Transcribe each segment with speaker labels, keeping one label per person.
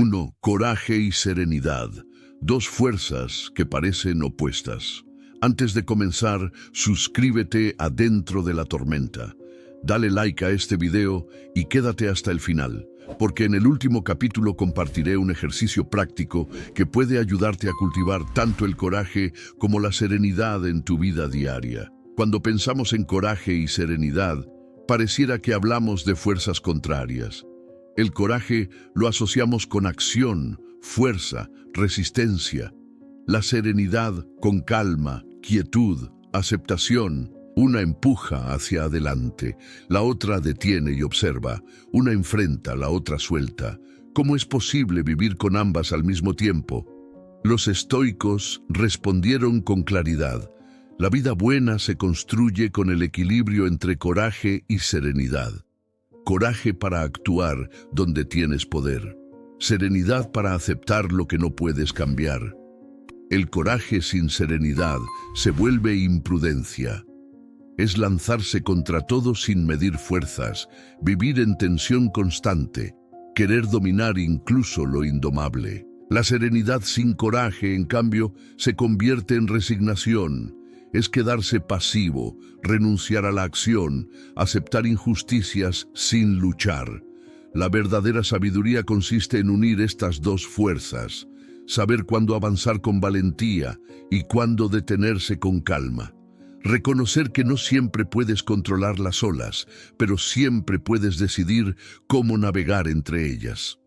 Speaker 1: 1. Coraje y serenidad, dos fuerzas que parecen opuestas. Antes de comenzar, suscríbete a Dentro de la Tormenta. Dale like a este video y quédate hasta el final, porque en el último capítulo compartiré un ejercicio práctico que puede ayudarte a cultivar tanto el coraje como la serenidad en tu vida diaria. Cuando pensamos en coraje y serenidad, pareciera que hablamos de fuerzas contrarias. El coraje lo asociamos con acción, fuerza, resistencia. La serenidad con calma, quietud, aceptación. Una empuja hacia adelante, la otra detiene y observa. Una enfrenta, la otra suelta. ¿Cómo es posible vivir con ambas al mismo tiempo? Los estoicos respondieron con claridad. La vida buena se construye con el equilibrio entre coraje y serenidad. Coraje para actuar donde tienes poder. Serenidad para aceptar lo que no puedes cambiar. El coraje sin serenidad se vuelve imprudencia. Es lanzarse contra todo sin medir fuerzas, vivir en tensión constante, querer dominar incluso lo indomable. La serenidad sin coraje, en cambio, se convierte en resignación. Es quedarse pasivo, renunciar a la acción, aceptar injusticias sin luchar. La verdadera sabiduría consiste en unir estas dos fuerzas, saber cuándo avanzar con valentía y cuándo detenerse con calma. Reconocer que no siempre puedes controlar las olas, pero siempre puedes decidir cómo navegar entre ellas.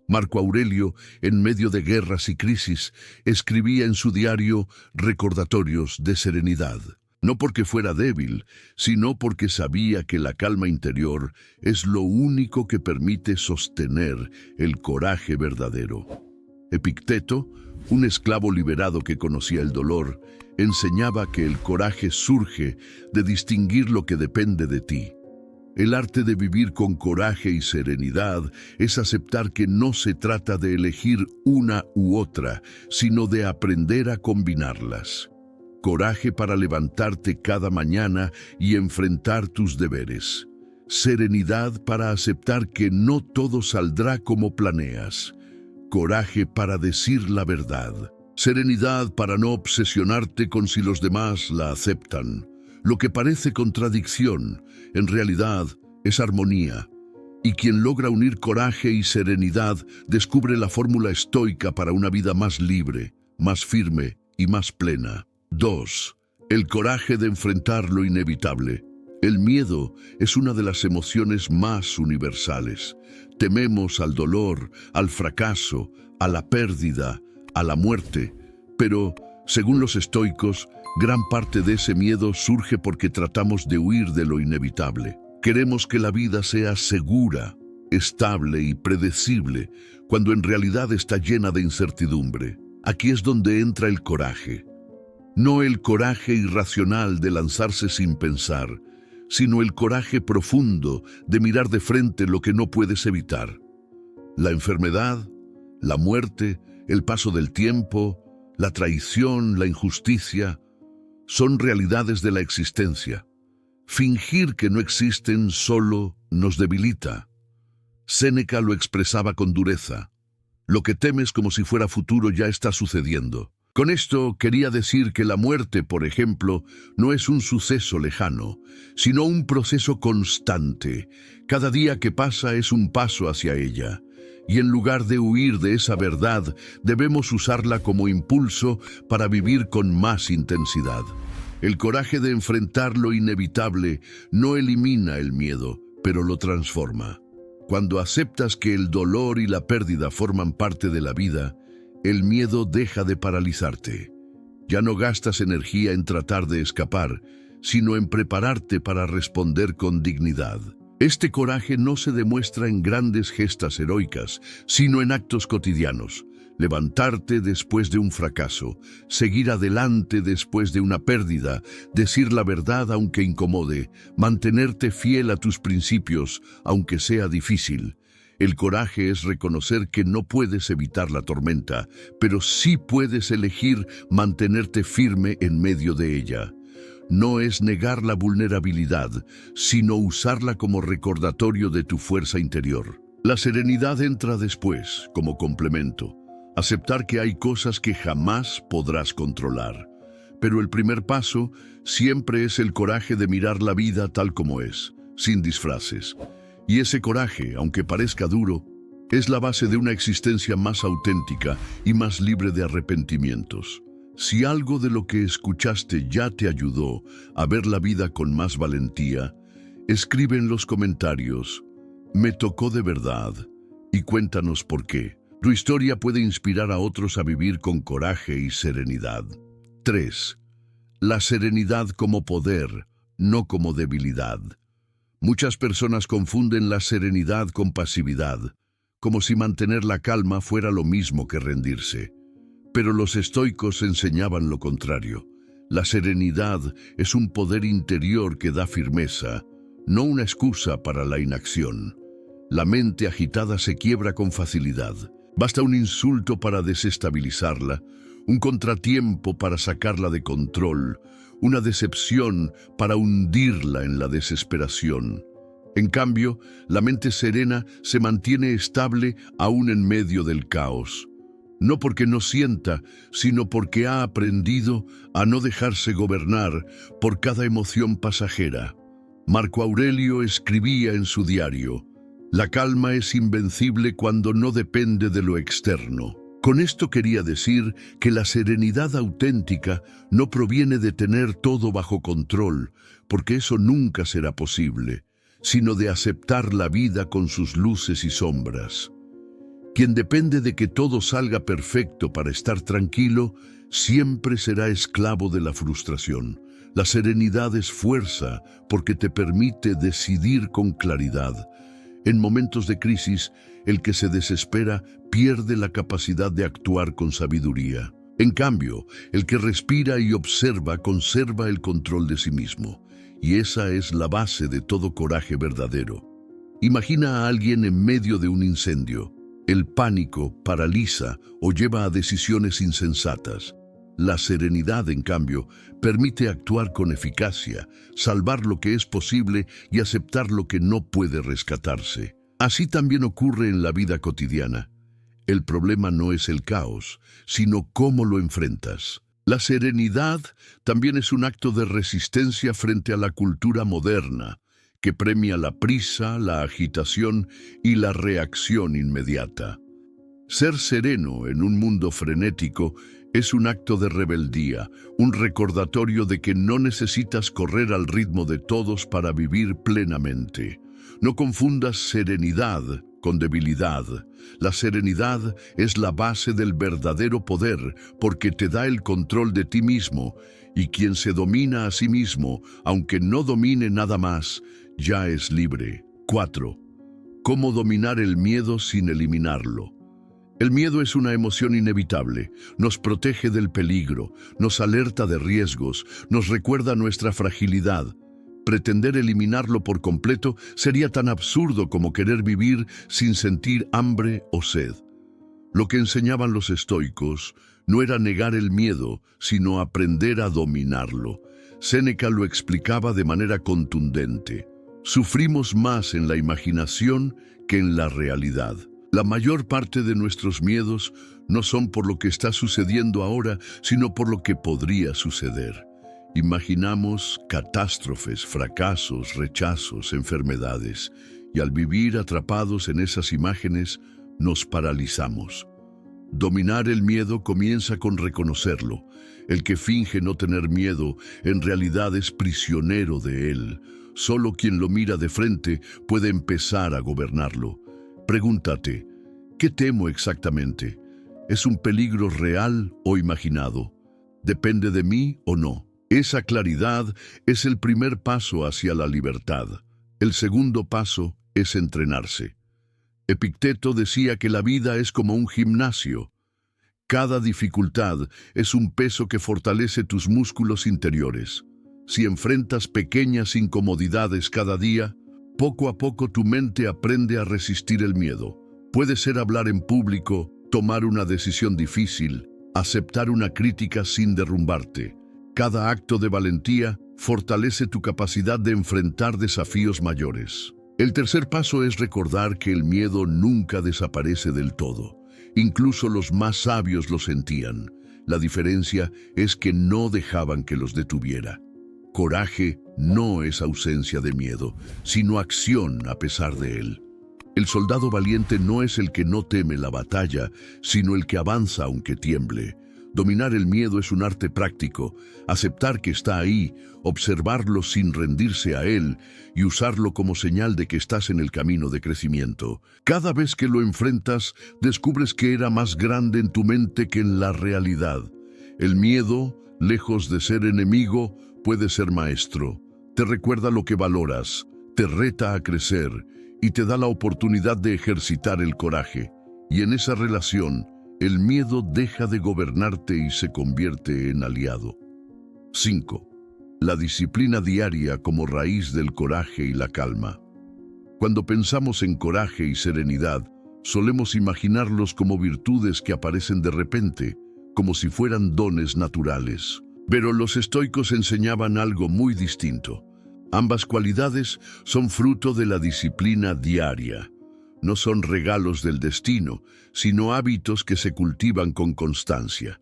Speaker 1: Marco Aurelio, en medio de guerras y crisis, escribía en su diario recordatorios de serenidad. No porque fuera débil, sino porque sabía que la calma interior es lo único que permite sostener el coraje verdadero. Epicteto, un esclavo liberado que conocía el dolor, enseñaba que el coraje surge de distinguir lo que depende de ti. El arte de vivir con coraje y serenidad es aceptar que no se trata de elegir una u otra, sino de aprender a combinarlas. Coraje para levantarte cada mañana y enfrentar tus deberes. Serenidad para aceptar que no todo saldrá como planeas. Coraje para decir la verdad. Serenidad para no obsesionarte con si los demás la aceptan. Lo que parece contradicción, en realidad, es armonía. Y quien logra unir coraje y serenidad descubre la fórmula estoica para una vida más libre, más firme y más plena. 2. El coraje de enfrentar lo inevitable. El miedo es una de las emociones más universales. Tememos al dolor, al fracaso, a la pérdida, a la muerte, pero, según los estoicos, gran parte de ese miedo surge porque tratamos de huir de lo inevitable. Queremos que la vida sea segura, estable y predecible, cuando en realidad está llena de incertidumbre. Aquí es donde entra el coraje. No el coraje irracional de lanzarse sin pensar, sino el coraje profundo de mirar de frente lo que no puedes evitar. La enfermedad, la muerte, el paso del tiempo, la traición, la injusticia, son realidades de la existencia. Fingir que no existen solo nos debilita. Séneca lo expresaba con dureza. Lo que temes como si fuera futuro ya está sucediendo. Con esto quería decir que la muerte, por ejemplo, no es un suceso lejano, sino un proceso constante. Cada día que pasa es un paso hacia ella. Y en lugar de huir de esa verdad, debemos usarla como impulso para vivir con más intensidad. El coraje de enfrentar lo inevitable no elimina el miedo, pero lo transforma. Cuando aceptas que el dolor y la pérdida forman parte de la vida, el miedo deja de paralizarte. Ya no gastas energía en tratar de escapar, sino en prepararte para responder con dignidad. Este coraje no se demuestra en grandes gestas heroicas, sino en actos cotidianos. Levantarte después de un fracaso, seguir adelante después de una pérdida, decir la verdad aunque incomode, mantenerte fiel a tus principios aunque sea difícil. El coraje es reconocer que no puedes evitar la tormenta, pero sí puedes elegir mantenerte firme en medio de ella. No es negar la vulnerabilidad, sino usarla como recordatorio de tu fuerza interior. La serenidad entra después, como complemento. Aceptar que hay cosas que jamás podrás controlar. Pero el primer paso siempre es el coraje de mirar la vida tal como es, sin disfraces. Y ese coraje, aunque parezca duro, es la base de una existencia más auténtica y más libre de arrepentimientos. Si algo de lo que escuchaste ya te ayudó a ver la vida con más valentía, escribe en los comentarios: "Me tocó de verdad", y cuéntanos por qué. Tu historia puede inspirar a otros a vivir con coraje y serenidad. 3. La serenidad como poder, no como debilidad. Muchas personas confunden la serenidad con pasividad, como si mantener la calma fuera lo mismo que rendirse. Pero los estoicos enseñaban lo contrario. La serenidad es un poder interior que da firmeza, no una excusa para la inacción. La mente agitada se quiebra con facilidad. Basta un insulto para desestabilizarla, un contratiempo para sacarla de control, una decepción para hundirla en la desesperación. En cambio, la mente serena se mantiene estable aún en medio del caos. No porque no sienta, sino porque ha aprendido a no dejarse gobernar por cada emoción pasajera. Marco Aurelio escribía en su diario: "La calma es invencible cuando no depende de lo externo". Con esto quería decir que la serenidad auténtica no proviene de tener todo bajo control, porque eso nunca será posible, sino de aceptar la vida con sus luces y sombras. Quien depende de que todo salga perfecto para estar tranquilo, siempre será esclavo de la frustración. La serenidad es fuerza porque te permite decidir con claridad. En momentos de crisis, el que se desespera pierde la capacidad de actuar con sabiduría. En cambio, el que respira y observa conserva el control de sí mismo. Y esa es la base de todo coraje verdadero. Imagina a alguien en medio de un incendio. El pánico paraliza o lleva a decisiones insensatas. La serenidad, en cambio, permite actuar con eficacia, salvar lo que es posible y aceptar lo que no puede rescatarse. Así también ocurre en la vida cotidiana. El problema no es el caos, sino cómo lo enfrentas. La serenidad también es un acto de resistencia frente a la cultura moderna, que premia la prisa, la agitación y la reacción inmediata. Ser sereno en un mundo frenético es un acto de rebeldía, un recordatorio de que no necesitas correr al ritmo de todos para vivir plenamente. No confundas serenidad con debilidad. La serenidad es la base del verdadero poder porque te da el control de ti mismo, y quien se domina a sí mismo, aunque no domine nada más, ya es libre. 4. ¿Cómo dominar el miedo sin eliminarlo? El miedo es una emoción inevitable, nos protege del peligro, nos alerta de riesgos, nos recuerda nuestra fragilidad. Pretender eliminarlo por completo sería tan absurdo como querer vivir sin sentir hambre o sed. Lo que enseñaban los estoicos no era negar el miedo, sino aprender a dominarlo. Séneca lo explicaba de manera contundente: sufrimos más en la imaginación que en la realidad. La mayor parte de nuestros miedos no son por lo que está sucediendo ahora, sino por lo que podría suceder. Imaginamos catástrofes, fracasos, rechazos, enfermedades, y al vivir atrapados en esas imágenes, nos paralizamos. Dominar el miedo comienza con reconocerlo. El que finge no tener miedo, en realidad es prisionero de él. Solo quien lo mira de frente puede empezar a gobernarlo. Pregúntate: ¿qué temo exactamente? ¿Es un peligro real o imaginado? ¿Depende de mí o no? Esa claridad es el primer paso hacia la libertad. El segundo paso es entrenarse. Epicteto decía que la vida es como un gimnasio. Cada dificultad es un peso que fortalece tus músculos interiores. Si enfrentas pequeñas incomodidades cada día, poco a poco tu mente aprende a resistir el miedo. Puede ser hablar en público, tomar una decisión difícil, aceptar una crítica sin derrumbarte. Cada acto de valentía fortalece tu capacidad de enfrentar desafíos mayores. El tercer paso es recordar que el miedo nunca desaparece del todo. Incluso los más sabios lo sentían. La diferencia es que no dejaban que los detuviera. Coraje no es ausencia de miedo, sino acción a pesar de él. El soldado valiente no es el que no teme la batalla, sino el que avanza aunque tiemble. Dominar el miedo es un arte práctico, aceptar que está ahí, observarlo sin rendirse a él y usarlo como señal de que estás en el camino de crecimiento. Cada vez que lo enfrentas, descubres que era más grande en tu mente que en la realidad. El miedo, lejos de ser enemigo, puede ser maestro. Te recuerda lo que valoras, te reta a crecer y te da la oportunidad de ejercitar el coraje. Y en esa relación, el miedo deja de gobernarte y se convierte en aliado. 5. La disciplina diaria como raíz del coraje y la calma. Cuando pensamos en coraje y serenidad, solemos imaginarlos como virtudes que aparecen de repente, como si fueran dones naturales. Pero los estoicos enseñaban algo muy distinto. Ambas cualidades son fruto de la disciplina diaria. No son regalos del destino, sino hábitos que se cultivan con constancia.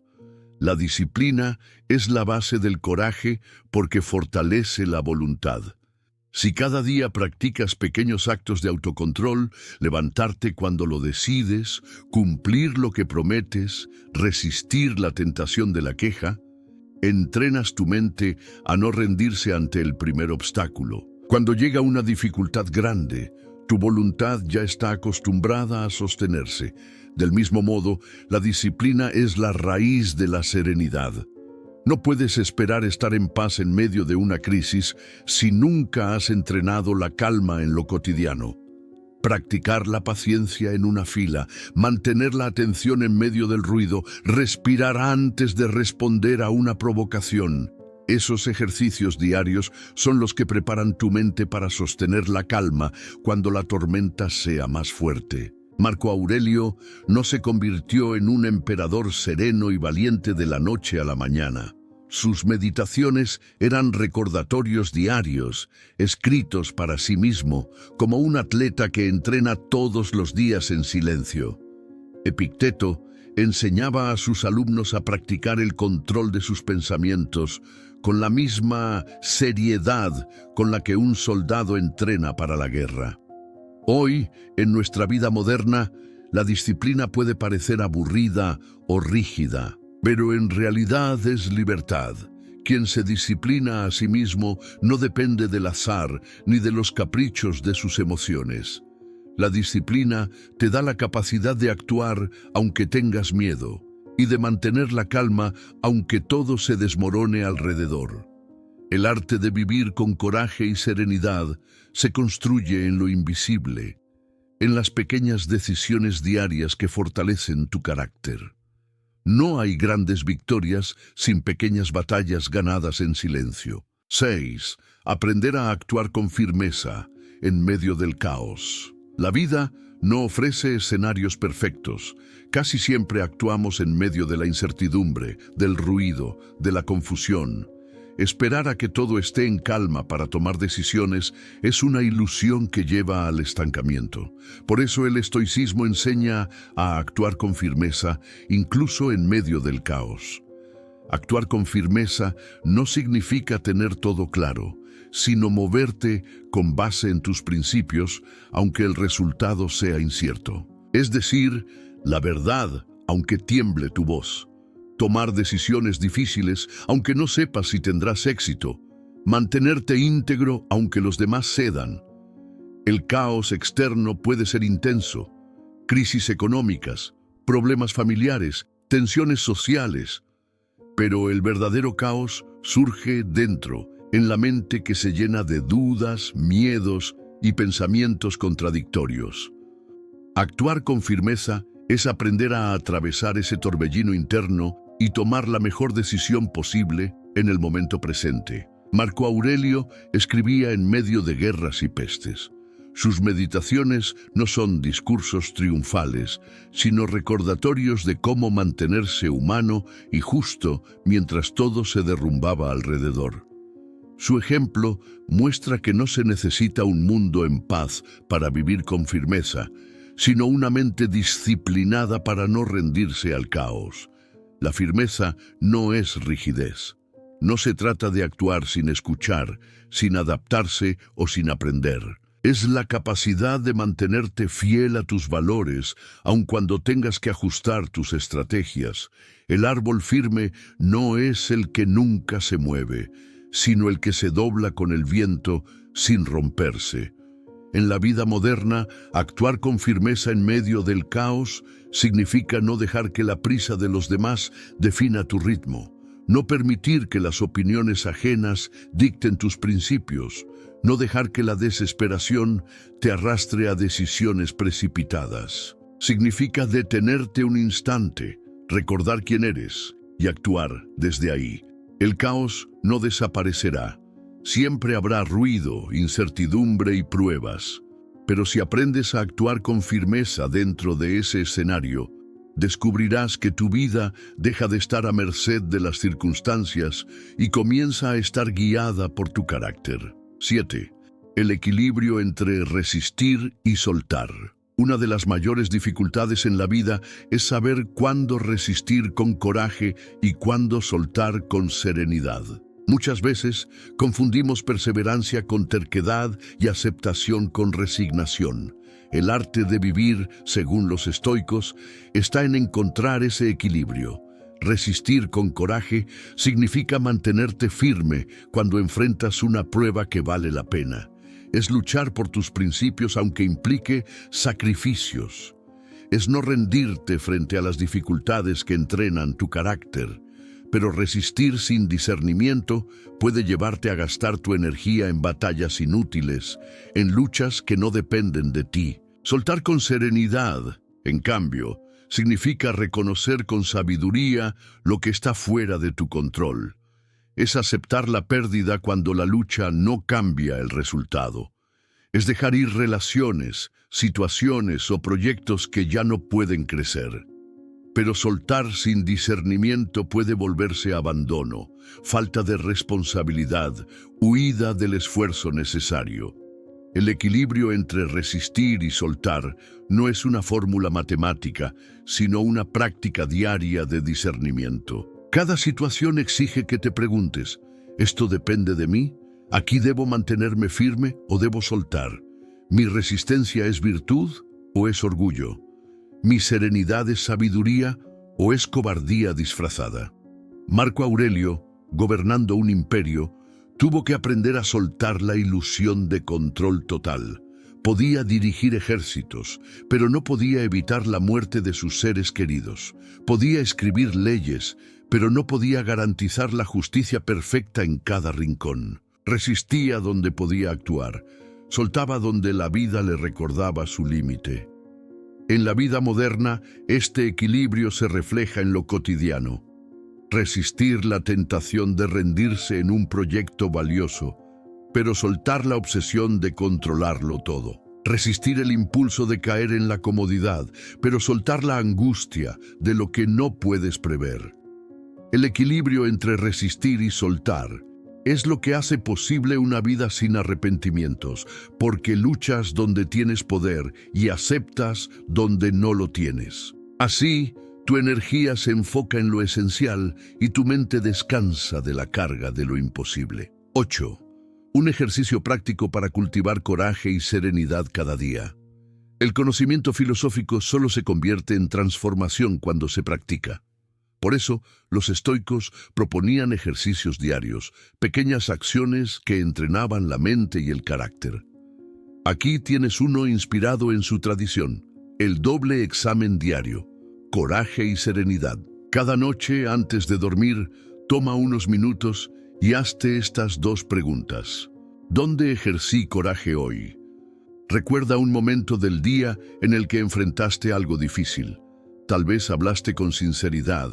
Speaker 1: La disciplina es la base del coraje porque fortalece la voluntad. Si cada día practicas pequeños actos de autocontrol, levantarte cuando lo decides, cumplir lo que prometes, resistir la tentación de la queja, entrenas tu mente a no rendirse ante el primer obstáculo. Cuando llega una dificultad grande, tu voluntad ya está acostumbrada a sostenerse. Del mismo modo, la disciplina es la raíz de la serenidad. No puedes esperar estar en paz en medio de una crisis si nunca has entrenado la calma en lo cotidiano. Practicar la paciencia en una fila, mantener la atención en medio del ruido, respirar antes de responder a una provocación. Esos ejercicios diarios son los que preparan tu mente para sostener la calma cuando la tormenta sea más fuerte. Marco Aurelio no se convirtió en un emperador sereno y valiente de la noche a la mañana. Sus meditaciones eran recordatorios diarios, escritos para sí mismo, como un atleta que entrena todos los días en silencio. Epicteto enseñaba a sus alumnos a practicar el control de sus pensamientos con la misma seriedad con la que un soldado entrena para la guerra. Hoy, en nuestra vida moderna, la disciplina puede parecer aburrida o rígida, pero en realidad es libertad. Quien se disciplina a sí mismo no depende del azar ni de los caprichos de sus emociones. La disciplina te da la capacidad de actuar aunque tengas miedo y de mantener la calma aunque todo se desmorone alrededor. El arte de vivir con coraje y serenidad se construye en lo invisible, en las pequeñas decisiones diarias que fortalecen tu carácter. No hay grandes victorias sin pequeñas batallas ganadas en silencio. 6. Aprender a actuar con firmeza en medio del caos. La vida no ofrece escenarios perfectos. Casi siempre actuamos en medio de la incertidumbre, del ruido, de la confusión. Esperar a que todo esté en calma para tomar decisiones es una ilusión que lleva al estancamiento. Por eso el estoicismo enseña a actuar con firmeza, incluso en medio del caos. Actuar con firmeza no significa tener todo claro, sino moverte con base en tus principios, aunque el resultado sea incierto. Es decir, la verdad, aunque tiemble tu voz. Tomar decisiones difíciles, aunque no sepas si tendrás éxito. Mantenerte íntegro, aunque los demás cedan. El caos externo puede ser intenso. Crisis económicas, problemas familiares, tensiones sociales. Pero el verdadero caos surge dentro, en la mente que se llena de dudas, miedos y pensamientos contradictorios. Actuar con firmeza es aprender a atravesar ese torbellino interno y tomar la mejor decisión posible en el momento presente. Marco Aurelio escribía en medio de guerras y pestes. Sus meditaciones no son discursos triunfales, sino recordatorios de cómo mantenerse humano y justo mientras todo se derrumbaba alrededor. Su ejemplo muestra que no se necesita un mundo en paz para vivir con firmeza, sino una mente disciplinada para no rendirse al caos. La firmeza no es rigidez. No se trata de actuar sin escuchar, sin adaptarse o sin aprender. Es la capacidad de mantenerte fiel a tus valores, aun cuando tengas que ajustar tus estrategias. El árbol firme no es el que nunca se mueve, sino el que se dobla con el viento sin romperse. En la vida moderna, actuar con firmeza en medio del caos significa no dejar que la prisa de los demás defina tu ritmo, no permitir que las opiniones ajenas dicten tus principios, no dejar que la desesperación te arrastre a decisiones precipitadas. Significa detenerte un instante, recordar quién eres y actuar desde ahí. El caos no desaparecerá. Siempre habrá ruido, incertidumbre y pruebas. Pero si aprendes a actuar con firmeza dentro de ese escenario, descubrirás que tu vida deja de estar a merced de las circunstancias y comienza a estar guiada por tu carácter. 7. El equilibrio entre resistir y soltar. Una de las mayores dificultades en la vida es saber cuándo resistir con coraje y cuándo soltar con serenidad. Muchas veces confundimos perseverancia con terquedad y aceptación con resignación. El arte de vivir, según los estoicos, está en encontrar ese equilibrio. Resistir con coraje significa mantenerte firme cuando enfrentas una prueba que vale la pena. Es luchar por tus principios aunque implique sacrificios. Es no rendirte frente a las dificultades que entrenan tu carácter. Pero resistir sin discernimiento puede llevarte a gastar tu energía en batallas inútiles, en luchas que no dependen de ti. Soltar con serenidad, en cambio, significa reconocer con sabiduría lo que está fuera de tu control. Es aceptar la pérdida cuando la lucha no cambia el resultado. Es dejar ir relaciones, situaciones o proyectos que ya no pueden crecer. Pero soltar sin discernimiento puede volverse abandono, falta de responsabilidad, huida del esfuerzo necesario. El equilibrio entre resistir y soltar no es una fórmula matemática, sino una práctica diaria de discernimiento. Cada situación exige que te preguntes, ¿esto depende de mí? ¿Aquí debo mantenerme firme o debo soltar? ¿Mi resistencia es virtud o es orgullo? ¿Mi serenidad es sabiduría o es cobardía disfrazada? Marco Aurelio, gobernando un imperio, tuvo que aprender a soltar la ilusión de control total. Podía dirigir ejércitos, pero no podía evitar la muerte de sus seres queridos. Podía escribir leyes, pero no podía garantizar la justicia perfecta en cada rincón. Resistía donde podía actuar, soltaba donde la vida le recordaba su límite. En la vida moderna, este equilibrio se refleja en lo cotidiano. Resistir la tentación de rendirse en un proyecto valioso, pero soltar la obsesión de controlarlo todo. Resistir el impulso de caer en la comodidad, pero soltar la angustia de lo que no puedes prever. El equilibrio entre resistir y soltar es lo que hace posible una vida sin arrepentimientos, porque luchas donde tienes poder y aceptas donde no lo tienes. Así, tu energía se enfoca en lo esencial y tu mente descansa de la carga de lo imposible. 8. Un ejercicio práctico para cultivar coraje y serenidad cada día. El conocimiento filosófico solo se convierte en transformación cuando se practica. Por eso, los estoicos proponían ejercicios diarios, pequeñas acciones que entrenaban la mente y el carácter. Aquí tienes uno inspirado en su tradición, el doble examen diario, coraje y serenidad. Cada noche, antes de dormir, toma unos minutos y hazte estas dos preguntas. ¿Dónde ejercí coraje hoy? Recuerda un momento del día en el que enfrentaste algo difícil. Tal vez hablaste con sinceridad,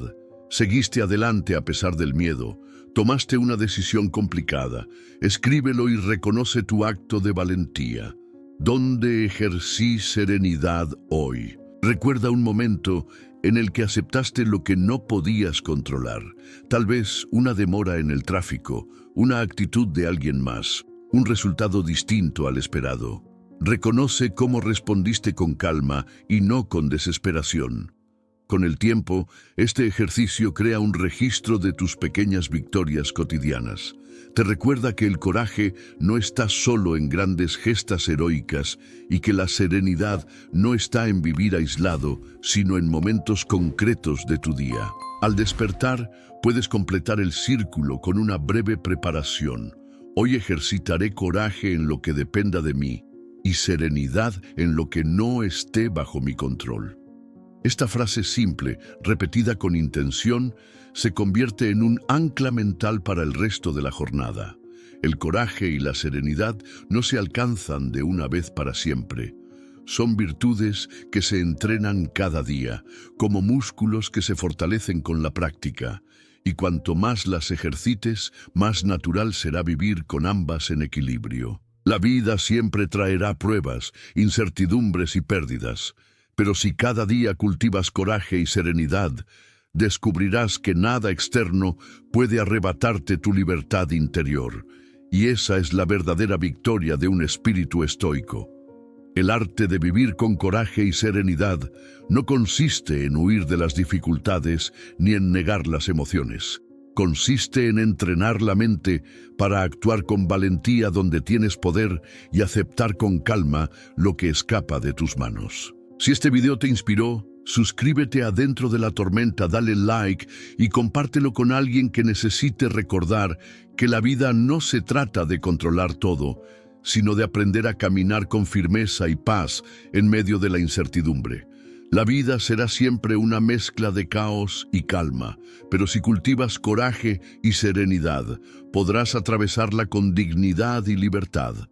Speaker 1: seguiste adelante a pesar del miedo, tomaste una decisión complicada. Escríbelo y reconoce tu acto de valentía. ¿Dónde ejercí serenidad hoy? Recuerda un momento en el que aceptaste lo que no podías controlar, tal vez una demora en el tráfico, una actitud de alguien más, un resultado distinto al esperado. Reconoce cómo respondiste con calma y no con desesperación. Con el tiempo, este ejercicio crea un registro de tus pequeñas victorias cotidianas. Te recuerda que el coraje no está solo en grandes gestas heroicas y que la serenidad no está en vivir aislado, sino en momentos concretos de tu día. Al despertar, puedes completar el círculo con una breve preparación. Hoy ejercitaré coraje en lo que dependa de mí y serenidad en lo que no esté bajo mi control. Esta frase simple, repetida con intención, se convierte en un ancla mental para el resto de la jornada. El coraje y la serenidad no se alcanzan de una vez para siempre. Son virtudes que se entrenan cada día, como músculos que se fortalecen con la práctica, y cuanto más las ejercites, más natural será vivir con ambas en equilibrio. La vida siempre traerá pruebas, incertidumbres y pérdidas. Pero si cada día cultivas coraje y serenidad, descubrirás que nada externo puede arrebatarte tu libertad interior. Y esa es la verdadera victoria de un espíritu estoico. El arte de vivir con coraje y serenidad no consiste en huir de las dificultades ni en negar las emociones. Consiste en entrenar la mente para actuar con valentía donde tienes poder y aceptar con calma lo que escapa de tus manos. Si este video te inspiró, suscríbete a Dentro de la Tormenta, dale like y compártelo con alguien que necesite recordar que la vida no se trata de controlar todo, sino de aprender a caminar con firmeza y paz en medio de la incertidumbre. La vida será siempre una mezcla de caos y calma, pero si cultivas coraje y serenidad, podrás atravesarla con dignidad y libertad.